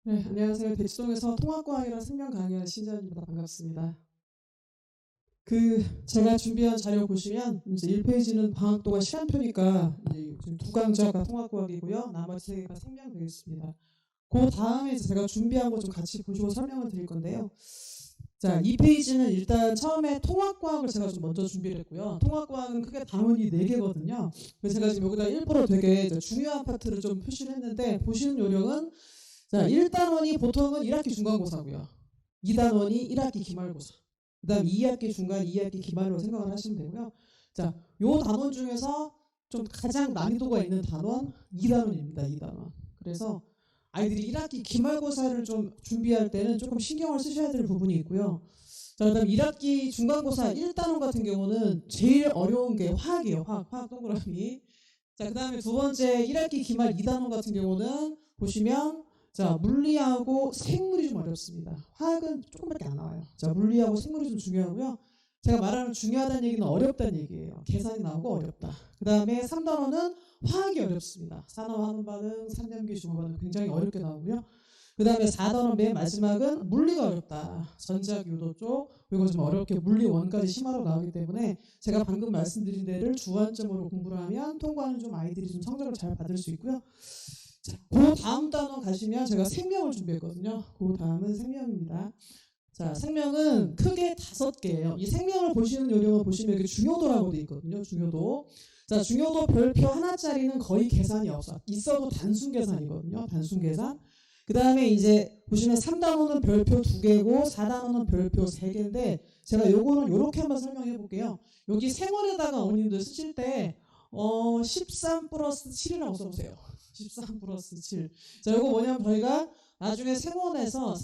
네, 안녕하세요. 대치동에서 통합과학이랑 생명 강의하는 신자입니다. 반갑습니다. 제가 준비한 자료 보시면 이제 1페이지는 방학 동안 시간표니까 이제 지금 두 강좌가 통합과학이고요. 나머지 세 개가 생명 되겠습니다. 그 다음에 이제 제가 준비한 거 좀 같이 보시고 설명을 드릴 건데요. 자, 2페이지는 일단 처음에 통합과학을 제가 좀 먼저 준비를 했고요. 통합과학은 크게 단원이 4개거든요. 그래서 제가 지금 여기다 일부러 되게 중요한 파트를 좀 표시를 했는데 보시는 요령은 자, 1단원이 보통은 1학기 중간고사고요. 2단원이 1학기 기말고사. 그 다음 2학기 중간, 2학기 기말로 생각을 하시면 되고요. 자, 요 단원 중에서 좀 가장 난이도가 있는 단원 2단원입니다. 2단원. 그래서 아이들이 1학기 기말고사를 좀 준비할 때는 조금 신경을 쓰셔야 될 부분이 있고요. 자, 그다음 1학기 중간고사 1단원 같은 경우는 제일 어려운 게 화학이에요. 화학 동그라미. 자, 그다음에 두 번째 1학기 기말 2단원 같은 경우는 보시면 자, 물리하고 생물이 좀 어렵습니다. 화학은 조금밖에 안 나와요. 자, 물리하고 생물이 좀 중요하고요. 제가 말하는 중요하다는 얘기는 어렵다는 얘기예요. 계산이 나오고 어렵다. 그 다음에 3단원은 화학이 어렵습니다. 산화 환원 반응, 산염기 중화 반응 굉장히 어렵게 나오고요. 그 다음에 4단원 맨 마지막은 물리가 어렵다. 전자기후도 쪽 그리고 좀 어렵게 물리 원까지 심화로 나오기 때문에 제가 방금 말씀드린 데를 주안점으로 공부를 하면 통과하는 좀 아이들이 좀 성적을 잘 받을 수 있고요. 자, 그 다음 단원 가시면 제가 생명을 준비했거든요. 그 다음은 생명입니다. 자, 생명은 크게 5개예요. 이 생명을 보시는 요령을 보시면 이렇게 중요도라고 되어 있거든요. 중요도. 자, 중요도 별표 하나짜리는 거의 계산이 없어. 있어도 단순 계산이거든요. 단순 계산. 그 다음에 이제 보시면 3단원은 별표 2개고 4단원은 별표 3개인데 제가 요거는 요렇게 한번 설명해 볼게요. 여기 생원에다가 어머님들 쓰실 때 13 플러스 7이라고 써보세요. 13 플러스 7. 자, 이거 뭐냐면 저희가 나중에 생원에서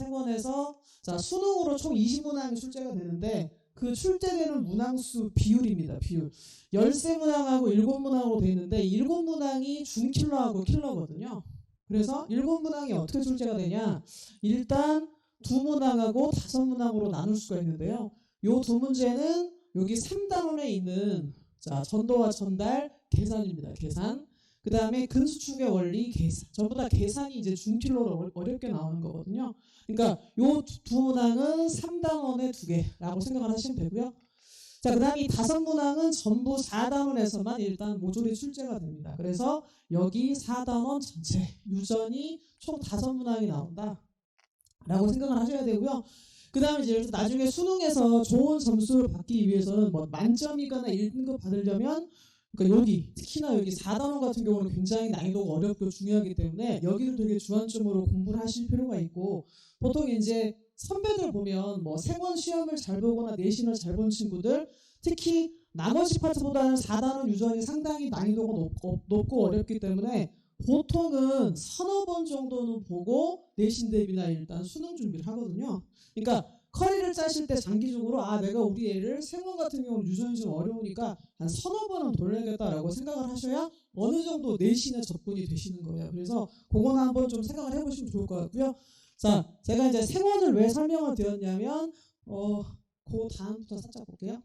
자, 수능으로 총 20문항이 출제가 되는데 그 출제되는 문항수 비율입니다. 비율. 13문항하고 7문항으로 되어 있는데 7문항이 중킬러하고 킬러거든요. 그래서 7문항이 어떻게 출제가 되냐? 일단 2문항하고 5문항으로 나눌 수가 있는데요. 요 두 문제는 여기 3단원에 있는 자, 전도와 전달 계산입니다. 계산. 그 다음에 근수축의 원리 계산. 전부 다 계산이 이제 중킬로로 어렵게 나오는 거거든요. 그러니까 요 두 문항은 3단원의 2개라고 생각을 하시면 되고요. 자, 그 다음에 이 5문항은 전부 4단원에서만 일단 모조리 출제가 됩니다. 그래서 여기 4단원 전체 유전이 총 5문항이 나온다 라고 생각을 하셔야 되고요. 그 다음에 이제 나중에 수능에서 좋은 점수를 받기 위해서는 뭐 만점이거나 1등급 받으려면 그러니까 여기 특히나 여기 4단원 같은 경우는 굉장히 난이도가 어렵고 중요하기 때문에 여기를 되게 주안점으로 공부를 하실 필요가 있고 보통 이제 선배들 보면 뭐 생원 시험을 잘 보거나 내신을 잘 본 친구들 특히 나머지 파트보다는 4단원 유전이 상당히 난이도가 높고 어렵기 때문에 보통은 서너 번 정도는 보고 내신 대비나 일단 수능 준비를 하거든요. 그러니까 커리를 짜실 때 장기적으로 내가 우리 애를 생원 같은 경우는 유전이 좀 어려우니까 한 서너 번은 돌려야겠다라고 생각을 하셔야 어느 정도 내신에 접근이 되시는 거예요. 그래서 그거는 한번 좀 생각을 해보시면 좋을 것 같고요. 자, 제가 이제 생원을 왜 설명을 드렸냐면 그 다음부터 살짝 볼게요.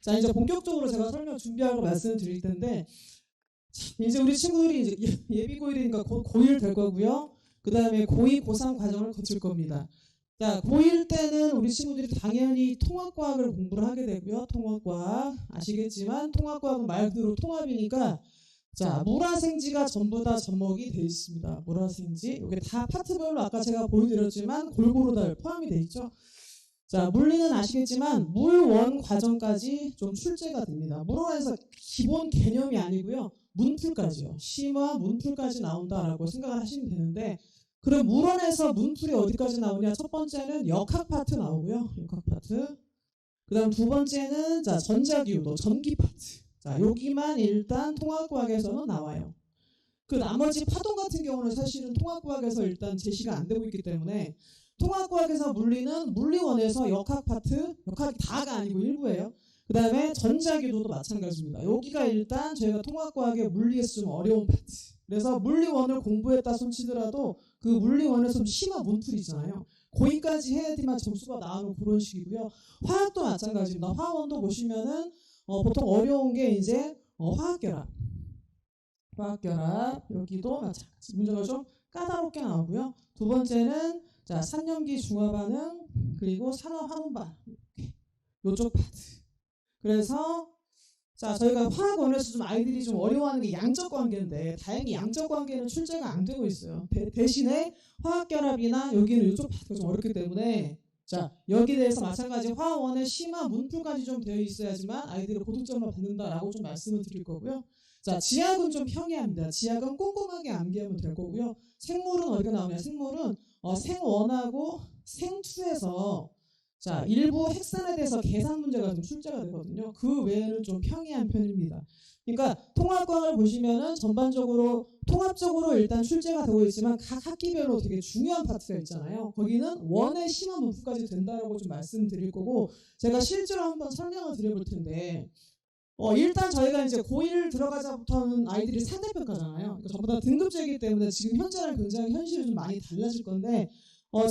자, 이제 본격적으로 제가 설명 준비하고 말씀을 드릴 텐데 이제 우리 친구들이 이제 예비 고1이니까 곧 고1 될 거고요. 그 다음에 고2, 고3 과정을 거칠 겁니다. 자, 고1 때는 우리 친구들이 당연히 통합과학을 공부를 하게 되고요. 통합과학 아시겠지만 통합과학은 말 그대로 통합이니까 자, 물화생지가 전부 다 접목이 되어 있습니다. 물화생지 이게 다 파트별로 아까 제가 보여드렸지만 골고루 다 포함이 되어 있죠. 자, 물리는 아시겠지만 물원 과정까지 좀 출제가 됩니다. 물원에서 기본 개념이 아니고요. 문풀까지요. 심화 문풀까지 나온다라고 생각을 하시면 되는데 그럼 물원에서 문풀이 어디까지 나오냐? 첫 번째는 역학 파트 나오고요. 역학 파트. 그 다음 두 번째는 자, 전자기후도 전기 파트. 자, 여기만 일단 통합과학에서는 나와요. 그 나머지 파동 같은 경우는 사실은 통합과학에서 일단 제시가 안 되고 있기 때문에 통합과학에서 물리는 물리원에서 역학 파트, 역학이 다가 아니고 일부예요. 그 다음에 전자기후도 마찬가지입니다. 여기가 일단 저희가 통합과학의 물리에서 좀 어려운 파트. 그래서 물리원을 공부했다 손치더라도 그 물리원에서 심화 문풀이 있잖아요. 거기까지 해야지만 점수가 나오는 그런 식이고요. 화학도 마찬가지입니다. 화원도 보시면은 보통 어려운 게 이제 화학결합 여기도 마찬가지 문제가 좀 까다롭게 나오고요. 두 번째는 자 3년기 중화반응 그리고 산업환원반 요쪽 파트. 그래서 자 저희가 화학원에서 좀 아이들이 좀 어려워하는 게 양적 관계인데 다행히 양적 관계는 출제가 안 되고 있어요. 대신에 화학결합이나 여기는 이쪽 파트가 좀 어렵기 때문에 자 여기에 대해서 마찬가지 화학원의 심화 문풀까지 좀 되어 있어야지만 아이들이 고득점을 받는다라고 좀 말씀을 드릴 거고요. 자 지학은 좀 평이합니다. 지학은 꼼꼼하게 암기하면 될 거고요. 생물은 어디가 나오냐? 생물은 생원하고 생투에서 자 일부 핵산에 대해서 계산 문제가 좀 출제가 되거든요. 그 외에는 좀 평이한 편입니다. 그러니까 통합과를 보시면은 전반적으로 통합적으로 일단 출제가 되고 있지만 각 학기별로 되게 중요한 파트가 있잖아요. 거기는 원의 심화 문구까지 된다라고 좀 말씀드릴 거고 제가 실제로 한번 설명을 드려볼 텐데 일단 저희가 이제 고1 들어가자부터는 아이들이 상대평가잖아요. 그러니까 전부 다 등급제이기 때문에 지금 현재랑 굉장히 현실이 좀 많이 달라질 건데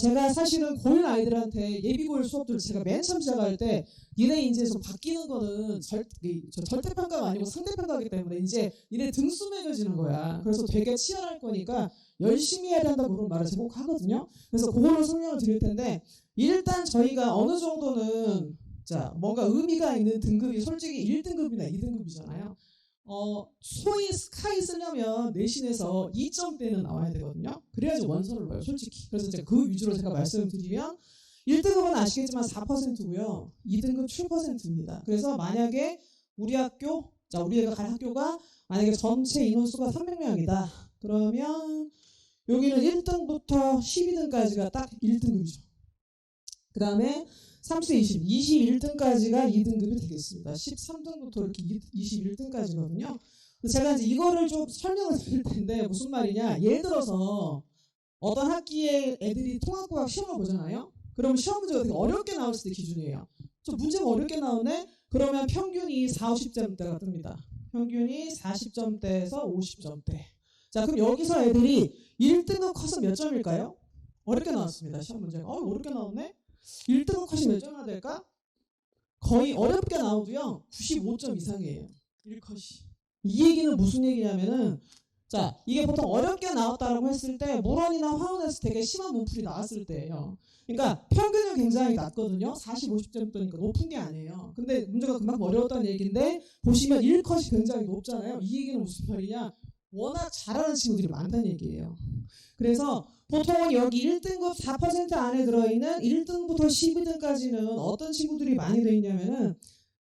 제가 사실은 고1 아이들한테 예비고1 수업들을 제가 맨 처음 시작할 때 니네 이제 좀 바뀌는 거는 절대평가가 아니고 상대평가이기 때문에 이제 니네 등수 매겨지는 거야. 그래서 되게 치열할 거니까 열심히 해야 된다고 그런 말을 제가 꼭 하거든요. 그래서 그거를 설명을 드릴 텐데 일단 저희가 어느 정도는 자 뭔가 의미가 있는 등급이 솔직히 1등급이나 2등급이잖아요. 소위 스카이 쓰려면 내신에서 2점대는 나와야 되거든요. 그래야지 원서를 넣어요, 솔직히. 그래서 제가 그 위주로 제가 말씀드리면 1등급은 아시겠지만 4%고요. 2등급 7%입니다. 그래서 만약에 우리 학교, 자 우리 애가 갈 학교가 만약에 전체 인원수가 300명이다. 그러면 여기는 1등부터 12등까지가 딱 1등급이죠. 그 다음에 3수 20, 21등까지가 2등급이 되겠습니다. 13등부터 이렇게 21등까지거든요. 제가 이제 이거를 좀 설명을 드릴 텐데 무슨 말이냐? 예를 들어서 어떤 학기에 애들이 통합과학 시험을 보잖아요. 그러면 시험 문제가 되게 어렵게 나왔을 때 기준이에요. 좀 문제가 어렵게 나오네? 그러면 평균이 40점대가 뜹니다. 평균이 40점대에서 50점대. 자, 그럼 여기서 애들이 1등급 컷은 몇 점일까요? 어렵게 나왔습니다. 시험 문제가. 어렵게 나왔네? 1등급 컷이 몇 점이나 될까? 거의 어렵게 나오도요 95점 이상이에요. 1컷이. 이 얘기는 무슨 얘기냐면은 자 이게 보통 어렵게 나왔다라고 했을 때 물원이나 화원에서 되게 심한 문풀이 나왔을 때예요. 그러니까 평균은 굉장히 낮거든요. 40, 50점대니까 높은 게 아니에요. 근데 문제가 그만큼 어려웠다는 얘기인데 보시면 1컷이 굉장히 높잖아요. 이 얘기는 무슨 말이냐? 워낙 잘하는 친구들이 많다는 얘기예요. 그래서 보통은 여기 1등급 4% 안에 들어있는 1등부터 12등까지는 어떤 친구들이 많이 되어 있냐면은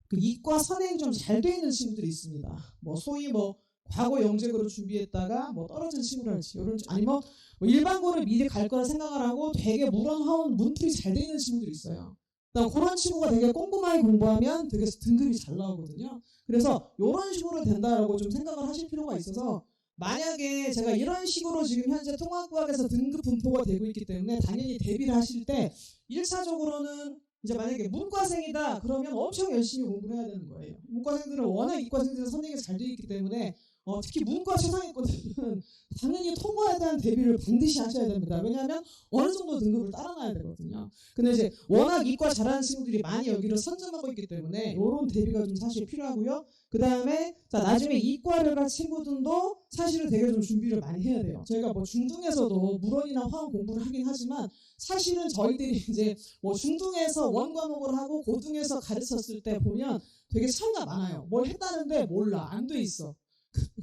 그 이과 선행이 좀 잘 되어 있는 친구들이 있습니다. 뭐 소위 뭐 과거 영재고로 준비했다가 뭐 떨어진 친구랄지 아니면 뭐 일반고를 미리 갈 거라 생각을 하고 되게 물원화원 문풀이 잘 되어 있는 친구들이 있어요. 그런 친구가 되게 꼼꼼하게 공부하면 되게 등급이 잘 나오거든요. 그래서 이런 식으로 된다라고 좀 생각을 하실 필요가 있어서 만약에 제가 이런 식으로 지금 현재 통합과학에서 등급 분포가 되고 있기 때문에 당연히 대비를 하실 때 1차적으로는 이제 만약에 문과생이다 그러면 엄청 열심히 공부를 해야 되는 거예요. 문과생들은 워낙 이과생들은 선행이 잘 되어 있기 때문에 특히 문과 최상위권들은 당연히 통과에 대한 대비를 반드시 하셔야 됩니다. 왜냐하면 어느 정도 등급을 따라놔야 되거든요. 근데 이제 워낙 이과 잘하는 친구들이 많이 여기를 선점하고 있기 때문에 이런 대비가 좀 사실 필요하고요. 그 다음에 자 나중에 이과를 갈 친구들도 사실은 되게 좀 준비를 많이 해야 돼요. 저희가 뭐 중등에서도 물원이나 화학 공부를 하긴 하지만 사실은 저희들이 이제 뭐 중등에서 원 과목을 하고 고등에서 가르쳤을 때 보면 되게 차이가 많아요. 뭘 했다는데 몰라 안 돼 있어.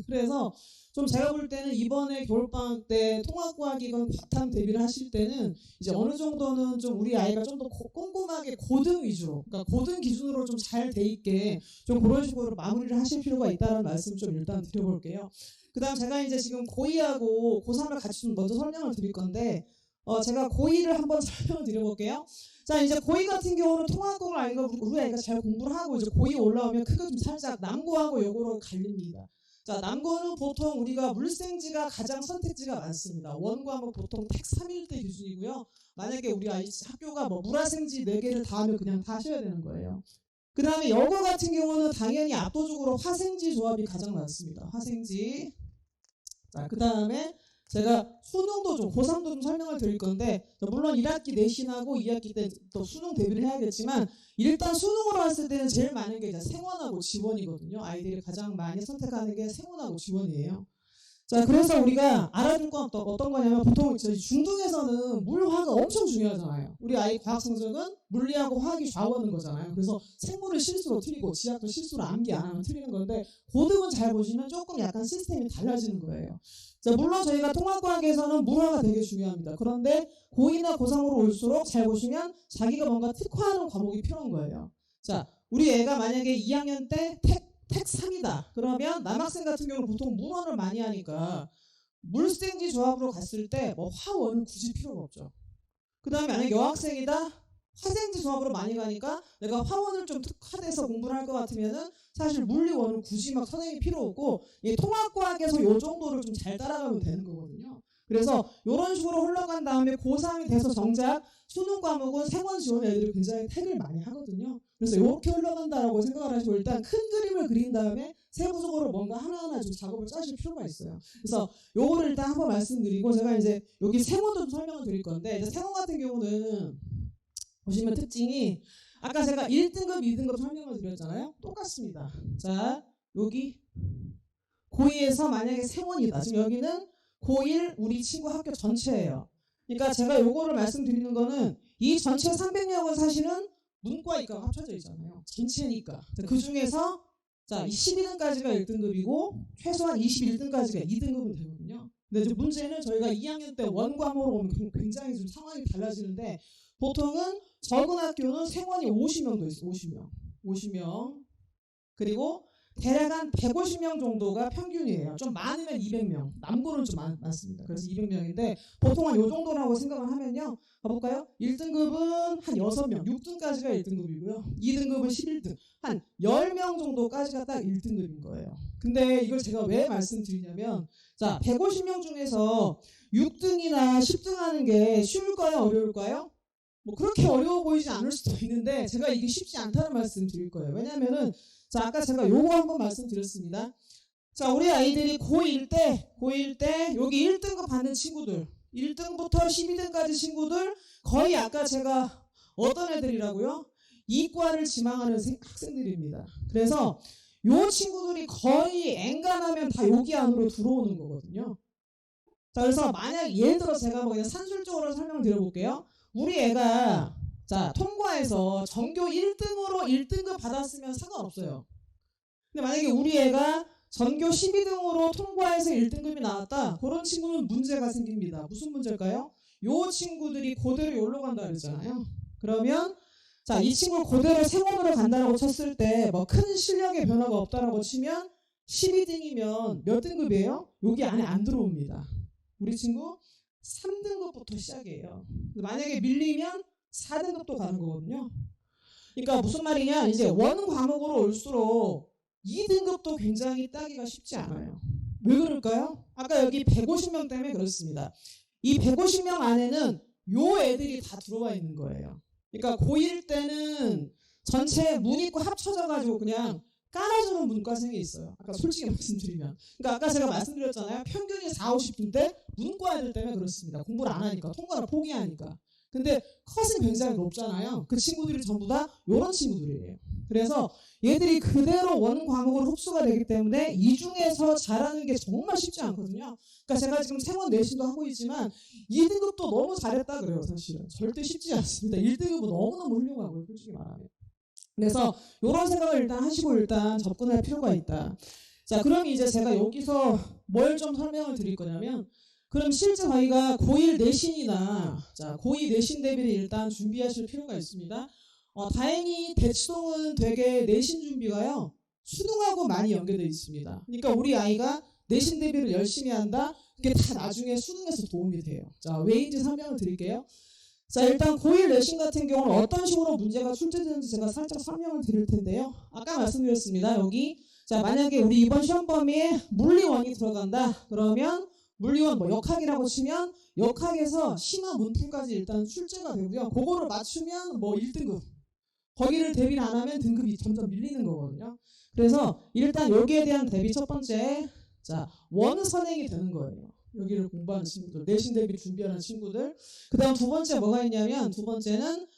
그래서 좀 제가 볼 때는 이번에 겨울방학 때 통합과학이건 과탐 대비를 하실 때는 이제 어느 정도는 좀 우리 아이가 좀 더 꼼꼼하게 고등 위주로, 그러니까 고등 기준으로 좀 잘 돼 있게 좀 그런 식으로 마무리를 하실 필요가 있다는 말씀 좀 일단 드려볼게요. 그 다음 제가 이제 지금 고2하고 고3을 같이 좀 먼저 설명을 드릴 건데, 제가 고2를 한번 설명을 드려볼게요. 자, 이제 고2 같은 경우는 통합과학을 아이가 우리 아이가 잘 공부를 하고 이제 고2 올라오면 크게 좀 살짝 남고하고 요거로 갈립니다. 자, 남고는 보통 우리가 물생지가 가장 선택지가 많습니다. 원 과목 보통 택 3일대 기준이고요. 만약에 우리 아이 학교가 뭐 물화생지 4개를 다 하면 그냥 다 하셔야 되는 거예요. 그 다음에 여고 같은 경우는 당연히 압도적으로 화생지 조합이 가장 많습니다. 화생지. 자, 그 다음에 제가 수능도 좀 고3도 좀 설명을 드릴 건데 물론 1학기 내신하고 2학기 때 또 수능 대비를 해야겠지만 일단 수능으로 했을 때는 제일 많은 게 이제 생원하고 지원이거든요. 아이들이 가장 많이 선택하는 게 생원하고 지원이에요. 자, 그래서 우리가 알아둘 건 어떤 거냐면 보통 중등에서는 물화가 엄청 중요하잖아요. 우리 아이 과학 성적은 물리하고 화학이 좌우하는 거잖아요. 그래서 생물을 실수로 틀리고 지학도 실수로 암기 안 하면 틀리는 건데 고등은 잘 보시면 조금 약간 시스템이 달라지는 거예요. 자, 물론 저희가 통합과학에서는 물화가 되게 중요합니다. 그런데 고2나 고3으로 올수록 잘 보시면 자기가 뭔가 특화하는 과목이 필요한 거예요. 자, 우리 애가 만약에 2학년 때 택 3이다. 그러면 남학생 같은 경우는 보통 물원을 많이 하니까 물생지 조합으로 갔을 때 뭐 화원은 굳이 필요가 없죠. 그 다음에 만약 여학생이다. 화생지 조합으로 많이 가니까 내가 화원을 좀 특화돼서 공부를 할 것 같으면은 사실 물리원은 굳이 막 선생님이 필요 없고 이 통합과학에서 요 정도를 좀 잘 따라가면 되는 거거든요. 그래서 이런 식으로 흘러간 다음에 고3이 돼서 정작 수능 과목은 생원 지원 애들이 굉장히 택을 많이 하거든요. 그래서 이렇게 흘러간다라고 생각을 하시고 일단 큰 그림을 그린 다음에 세부적으로 뭔가 하나하나 좀 작업을 짜실 필요가 있어요. 그래서 요거를 일단 한번 말씀드리고 제가 이제 여기 생원도 좀 설명을 드릴 건데 이제 생원 같은 경우는 보시면 특징이 아까 제가 1등급, 2등급 설명을 드렸잖아요. 똑같습니다. 자, 여기 고2에서 만약에 생원이다. 지금 여기는 고1 우리 친구 학교 전체예요. 그러니까 제가 요거를 말씀드리는 거는 이 전체 300명은 사실은 문과 이과가 합쳐져 있잖아요. 전체니까. 그 중에서 자, 12등까지가 1등급이고 최소한 21등까지가 2등급은 되거든요. 근데 이제 문제는 저희가 2학년 때 원과목으로 오면 굉장히 좀 상황이 달라지는데 보통은 적은 학교는 생원이 50명도 있어요. 50명. 그리고 대략 한 150명 정도가 평균이에요. 좀 많으면 200명. 남고는 좀 많습니다. 그래서 200명인데 보통 한 요 정도라고 생각을 하면요. 가볼까요? 1등급은 한 6명. 6등까지가 1등급이고요. 2등급은 11등. 한 10명 정도까지가 딱 1등급인 거예요. 근데 이걸 제가 왜 말씀드리냐면 자, 150명 중에서 6등이나 10등 하는 게 쉬울까요? 어려울까요? 뭐 그렇게 어려워 보이지 않을 수도 있는데 제가 이게 쉽지 않다는 말씀 드릴 거예요. 왜냐면은 자, 아까 제가 요거 한번 말씀드렸습니다. 자, 우리 아이들이 고1 때 여기 1등급 받는 친구들 1등부터 12등까지 친구들 거의 아까 제가 어떤 애들이라고요? 이과를 지망하는 학생들입니다. 그래서 요 친구들이 거의 엔간하면 다 여기 안으로 들어오는 거거든요. 자, 그래서 만약 예를 들어 제가 뭐 그냥 산술적으로 설명드려볼게요. 우리 애가 자, 통과해서 전교 1등으로 1등급 받았으면 상관없어요. 근데 만약에 우리 애가 전교 12등으로 통과해서 1등급이 나왔다. 그런 친구는 문제가 생깁니다. 무슨 문제일까요? 요 친구들이 그대로 여기로 간다 그랬잖아요. 그러면 자, 이 친구 그대로 생원으로 간다라고 쳤을 때 뭐 큰 실력의 변화가 없다라고 치면 12등이면 몇 등급이에요? 여기 안에 안 들어옵니다. 우리 친구 3등급부터 시작이에요. 만약에 밀리면 4등급도 가는 거거든요. 그러니까 무슨 말이냐, 이제 원 과목으로 올수록 2등급도 굉장히 따기가 쉽지 않아요. 왜 그럴까요? 아까 여기 150명 때문에 그렇습니다. 이 150명 안에는 요 애들이 다 들어와 있는 거예요. 그러니까 고1 때는 전체 문이과 합쳐져가지고 그냥 깔아주는 문과생이 있어요. 아까 솔직히 말씀드리면. 그러니까 아까 제가 말씀드렸잖아요. 평균이 4, 50인데 문과 애들 때문에 그렇습니다. 공부를 안 하니까, 통과를 포기하니까. 근데 컷은 굉장히 높잖아요. 그 친구들이 전부 다 이런 친구들이에요. 그래서 얘들이 그대로 원 과목으로 흡수가 되기 때문에 이 중에서 잘하는 게 정말 쉽지 않거든요. 그러니까 제가 지금 생원 내신도 하고 있지만 2등급도 너무 잘했다 그래요. 사실은 절대 쉽지 않습니다. 1등급은 너무너무 훌륭하고요. 솔직히 말하면. 그래서 이런 생각을 일단 하시고 일단 접근할 필요가 있다. 자, 그럼 이제 제가 여기서 뭘 좀 설명을 드릴 거냐면 그럼 실제 저희가 고1 내신이나 자, 고2 내신 대비를 일단 준비하실 필요가 있습니다. 다행히 대치동은 되게 내신 준비가요. 수능하고 많이 연계되어 있습니다. 그러니까 우리 아이가 내신 대비를 열심히 한다. 그게 다 나중에 수능에서 도움이 돼요. 자, 왜인지 설명을 드릴게요. 자, 일단 고1 내신 같은 경우는 어떤 식으로 문제가 출제되는지 제가 살짝 설명을 드릴 텐데요. 아까 말씀드렸습니다. 여기 자, 만약에 우리 이번 시험 범위에 물리원이 들어간다. 그러면 물리원 뭐 역학이라고 치면 역학에서 심화 문풀까지 일단 출제가 되고요. 그거를 맞추면 뭐 1등급. 거기를 대비를 안 하면 등급이 점점 밀리는 거거든요. 그래서 일단 여기에 대한 대비 첫 번째, 자, 원선행이 되는 거예요. 여기를 공부하는 친구들, 내신 대비 준비하는 친구들. 그 다음 두 번째 뭐가 있냐면 두 번째는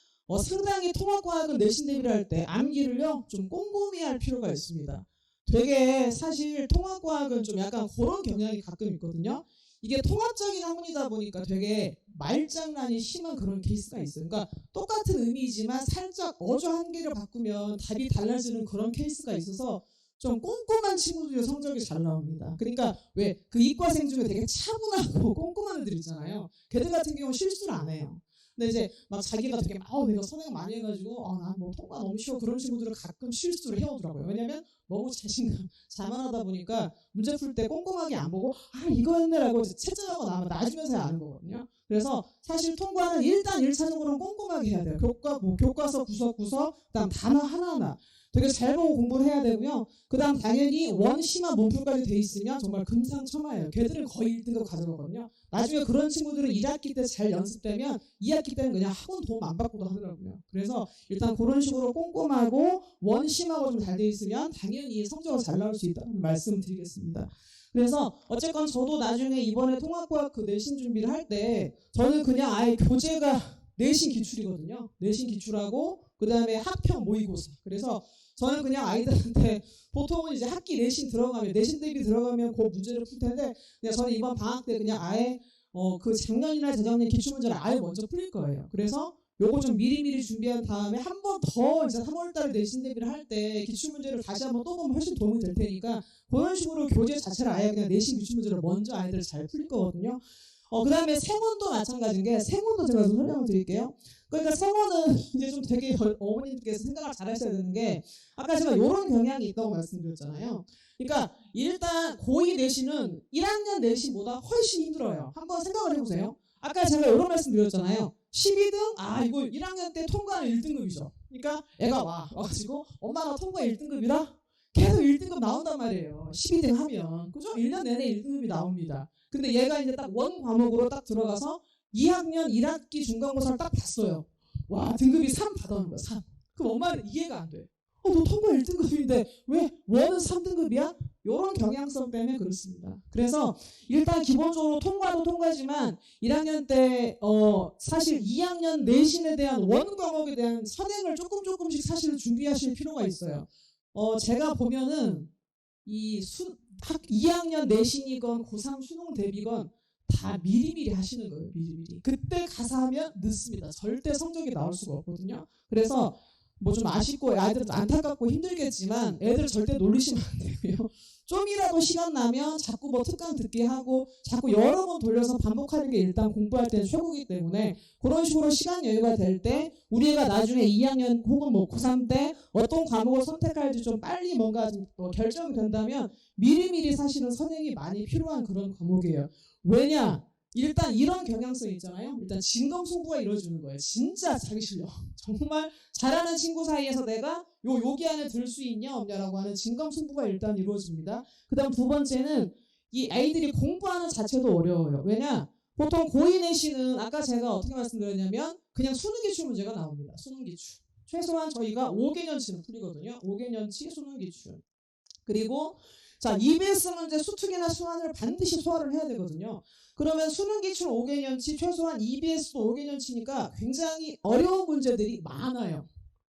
상당히 통합과학은 내신 대비를 할 때 암기를요 좀 꼼꼼히 할 필요가 있습니다. 되게 사실 통합과학은 좀 약간 그런 경향이 가끔 있거든요. 이게 통합적인 학문이다 보니까 되게 말장난이 심한 그런 케이스가 있어요. 그러니까 똑같은 의미이지만 살짝 어조 한 개를 바꾸면 답이 달라지는 그런 케이스가 있어서 좀 꼼꼼한 친구들이 성적이 잘 나옵니다. 그러니까 왜 그 이과생 중에 되게 차분하고 꼼꼼한 애들 있잖아요. 걔들 같은 경우는 실수를 안 해요. 근데 이제 막 자기가 되게 내가 선행 많이 해가지고 난 뭐 통과 너무 쉬워 그런 친구들은 가끔 실수를 해오더라고요. 왜냐면 너무 자신감 자만하다 보니까 문제 풀 때 꼼꼼하게 안 보고 이거였네라고 채점하고 나면 나중에서야 아는 거거든요. 그래서 사실 통과는 일단 1차적으로는 꼼꼼하게 해야 돼요. 교과서 구석 그다음 단어 하나하나 되게 잘 보고 공부를 해야 되고요. 그다음 당연히 원심화 문풀까지 돼 있으면 정말 금상첨화예요. 걔들은 거의 1등급 가져가거든요. 나중에 그런 친구들은 1학기 때 잘 연습되면 2학기 때는 그냥 학원 도움 안 받고도 하더라고요. 그래서 일단 그런 식으로 꼼꼼하고 원심화가 좀 잘 돼 있으면 당연히 성적은 잘 나올 수 있다는 말씀 드리겠습니다. 그래서 어쨌건 저도 나중에 이번에 통합과학 그 내신 준비를 할 때 저는 그냥 아예 교재가 내신 기출이거든요. 내신 기출하고 그다음에 학평 모의고사. 그래서 저는 그냥 아이들한테 보통은 이제 학기 내신 대비 들어가면 그 문제를 풀 텐데 그냥 저는 이번 방학 때 그냥 아예 그 작년이나 재작년 기출 문제를 아예 먼저 풀릴 거예요. 그래서 요거 좀 미리미리 준비한 다음에 한 번 더 이제 3월달에 내신 대비를 할 때 기출 문제를 다시 한번 또 보면 훨씬 도움이 될 테니까 그런 식으로 교재 자체를 아예 그냥 내신 기출 문제를 먼저 아이들 잘 풀릴 거거든요. 그 다음에 생원도 마찬가지인 게 생원도 제가 좀 설명을 드릴게요. 그러니까 생원은 이제 좀 되게 어머님께서 생각을 잘 하셔야 되는 게 아까 제가 이런 경향이 있다고 말씀드렸잖아요. 그러니까 일단 고2 내신은 1학년 내신보다 훨씬 힘들어요. 한번 생각을 해보세요. 아까 제가 이런 말씀 드렸잖아요. 12등? 이거 1학년 때 통과는 1등급이죠. 그러니까 애가 와가지고 엄마 나 통과 1등급이라 계속 1등급 나온단 말이에요. 12등 하면. 그죠? 1년 내내 1등급이 나옵니다. 근데 얘가 이제 딱 원 과목으로 딱 들어가서 2학년 1학기 중간고사를 딱 봤어요. 와, 등급이 3 받아오는 거야, 3. 그럼 엄마는 이해가 안 돼. 너 통과 1등급인데 왜 원은 3등급이야? 이런 경향성 때문에 그렇습니다. 그래서 일단 기본적으로 통과도 통과지만 1학년 때 사실 2학년 내신에 대한 원 과목에 대한 선행을 조금씩 사실 준비하실 필요가 있어요. 제가 보면은 2학년 내신이건 고3 수능 대비건 다 미리미리 하시는 거예요. 미리미리. 그때 가서 하면 늦습니다. 절대 성적이 나올 수가 없거든요. 그래서 뭐 좀 아쉽고 아이들은 안타깝고 힘들겠지만 애들 절대 놀리시면 안 되고요. 좀이라도 시간 나면 자꾸 뭐 특강 듣기 하고 자꾸 여러 번 돌려서 반복하는 게 일단 공부할 때는 최고이기 때문에 그런 식으로 시간 여유가 될 때 우리 애가 나중에 2학년 혹은 뭐 고3 때 어떤 과목을 선택할지 좀 빨리 뭔가 좀 결정이 된다면 미리미리 사실은 선행이 많이 필요한 그런 과목이에요. 왜냐? 일단 이런 경향성이 있잖아요. 일단 진검승부가 이루어지는 거예요. 진짜 자기 실력. 정말 잘하는 친구 사이에서 내가 여기 안에 들 수 있냐 없냐라고 하는 진검승부가 일단 이루어집니다. 그 다음 두 번째는 이 아이들이 공부하는 자체도 어려워요. 왜냐? 보통 고2 내신은 아까 제가 어떻게 말씀드렸냐면 그냥 수능 기출 문제가 나옵니다. 수능 기출. 최소한 저희가 5개년치는 풀리거든요. 5개년치 수능 기출. 그리고 자, EBS 문제 수특이나 수완을 반드시 소화를 해야 되거든요. 그러면 수능 기출 5개년치 최소한 EBS도 5개년치니까 굉장히 어려운 문제들이 많아요.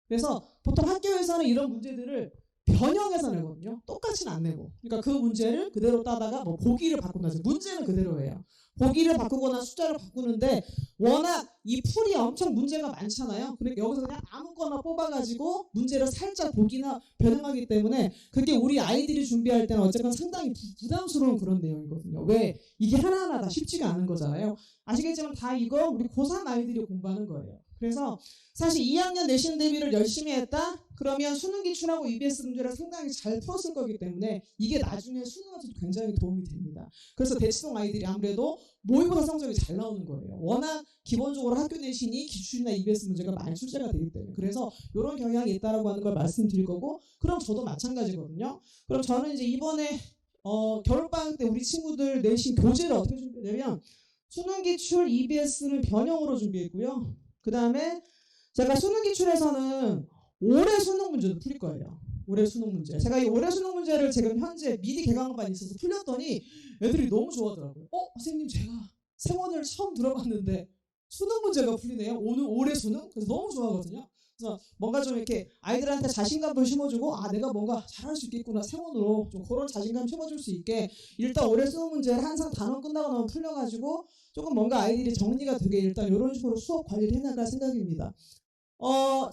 그래서 보통 학교에서는 이런 문제들을 변형해서 내거든요. 똑같이는 안 내고. 그러니까 그 문제를 그대로 따다가 뭐 보기를 바꾼다지 문제는 그대로예요. 보기를 바꾸거나 숫자를 바꾸는데 워낙 이 풀이 엄청 문제가 많잖아요. 그러니까 여기서 그냥 아무거나 뽑아가지고 문제를 살짝 보기나 변형하기 때문에 그게 우리 아이들이 준비할 때는 어쨌든 상당히 부담스러운 그런 내용이거든요. 왜? 이게 하나하나 다 쉽지가 않은 거잖아요. 아시겠지만 다 이거 우리 고3 아이들이 공부하는 거예요. 그래서 사실 2학년 내신 대비를 열심히 했다? 그러면 수능 기출하고 EBS 문제를 상당히 잘 풀었을 거기 때문에 이게 나중에 수능에서도 굉장히 도움이 됩니다. 그래서 대치동 아이들이 아무래도 모의고사 성적이 잘 나오는 거예요. 워낙 기본적으로 학교 내신이 기출이나 EBS 문제가 많이 출제가 되기 때문에. 그래서 이런 경향이 있다라고 하는 걸 말씀드릴 거고, 그럼 저도 마찬가지거든요. 그럼 저는 이제 이번에 겨울방학 때 우리 친구들 내신 교재를 어떻게 준비했냐면 수능 기출 EBS는 변형으로 준비했고요. 그 다음에 제가 수능 기출에서는 올해 수능 문제도 풀릴 거예요. 올해 수능 문제. 제가 이 올해 수능 문제를 지금 현재 미리 개강반이 있어서 풀렸더니 애들이 너무 좋아하더라고요. 선생님 제가 생원을 처음 들어봤는데 수능 문제가 풀리네요. 오늘 올해 수능. 그래서 너무 좋아하거든요. 그래서 뭔가 좀 이렇게 아이들한테 자신감도 심어주고 아 내가 뭔가 잘할 수 있겠구나 세원으로 좀 그런 자신감 심어줄 수 있게 일단 올해 수능 문제를 항상 단원 끝나고 나면 풀려가지고 조금 뭔가 아이들이 정리가 되게 일단 이런 식으로 수업 관리를 해나갈 생각입니다.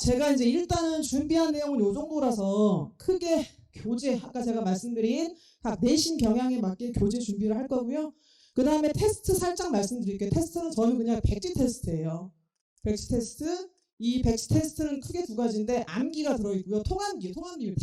제가 이제 일단은 준비한 내용은 요 정도라서 크게 교재 아까 제가 말씀드린 각 내신 경향에 맞게 교재 준비를 할 거고요. 그 다음에 테스트 살짝 말씀드릴게요. 테스트는 저는 그냥 백지 테스트예요. 백지 테스트. 이 백지 테스트는 크게 두 가지인데 암기가 들어있고요. 통암기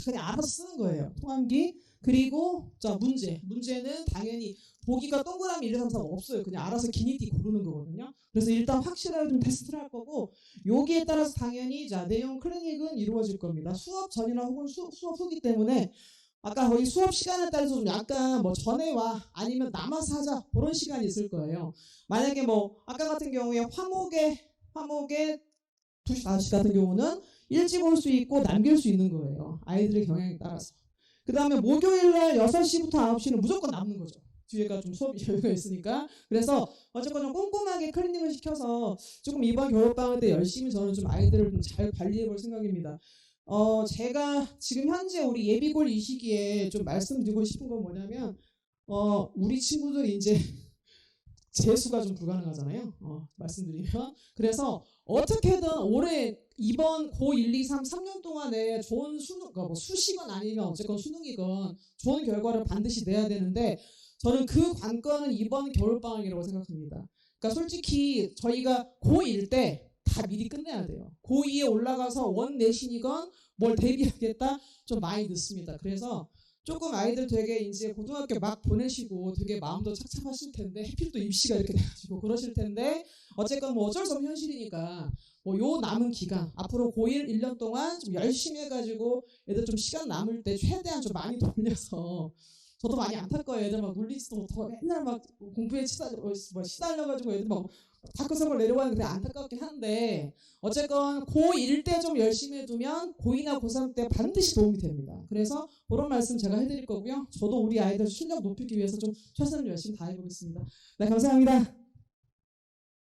그냥 알아서 쓰는 거예요. 통암기 그리고 자 문제는 당연히 보기가 동그라미 1, 2, 3, 4 없어요. 그냥 알아서 기니띠 고르는 거거든요. 그래서 일단 확실하게 좀 테스트를 할 거고 여기에 따라서 당연히 자 내용 클리닉은 이루어질 겁니다. 수업 전이나 혹은 수업 후기 때문에 아까 거의 수업 시간에 따라서 좀 약간 뭐 전에 와 아니면 남아서 하자 그런 시간이 있을 거예요. 만약에 뭐 아까 같은 경우에 화목에 2시, 5시 같은 경우는 일찍 올 수 있고 남길 수 있는 거예요. 아이들의 경향에 따라서. 그 다음에 목요일날 6시부터 9시는 무조건 남는 거죠. 뒤에가 좀 수업이 여유가 있으니까. 그래서 어쨌건 좀 꼼꼼하게 클리닝을 시켜서 조금 이번 겨울방학 때 열심히 저는 좀 아이들을 좀 잘 관리해 볼 생각입니다. 제가 지금 현재 우리 예비골 이 시기에 좀 말씀드리고 싶은 건 뭐냐면 우리 친구들이 이제 재수가 좀 불가능하잖아요. 말씀드리면. 그래서 어떻게든 올해 이번 고 1, 2, 3, 3년 동안에 좋은 수능, 뭐 수시건 아니면 어쨌건 수능이건 좋은 결과를 반드시 내야 되는데 저는 그 관건은 이번 겨울방학이라고 생각합니다. 그러니까 솔직히 저희가 고1 때 다 미리 끝내야 돼요. 고2에 올라가서 원 내신이건 뭘 대비하겠다 좀 많이 늦습니다. 그래서 조금 아이들 되게 이제 고등학교 막 보내시고 되게 마음도 착잡하실 텐데 하필 또 입시가 이렇게 돼가지고 그러실 텐데 어쨌건 뭐 어쩔 수 없는 현실이니까 뭐 요 남은 기간 앞으로 고1 1년 동안 좀 열심히 해가지고 애들 좀 시간 남을 때 최대한 좀 많이 돌려서 저도 많이 안 탈 거예요. 애들 막 놀리지도 못하고 맨날 막 공부에 시달려가지고 애들 막 다크서클 내려가는 게 안타깝긴 한데 어쨌건 고1 때 좀 열심히 해두면 고2나 고3 때 반드시 도움이 됩니다. 그래서 그런 말씀 제가 해드릴 거고요. 저도 우리 아이들 실력 높이기 위해서 좀 최선을 열심히 다해보겠습니다. 네, 감사합니다.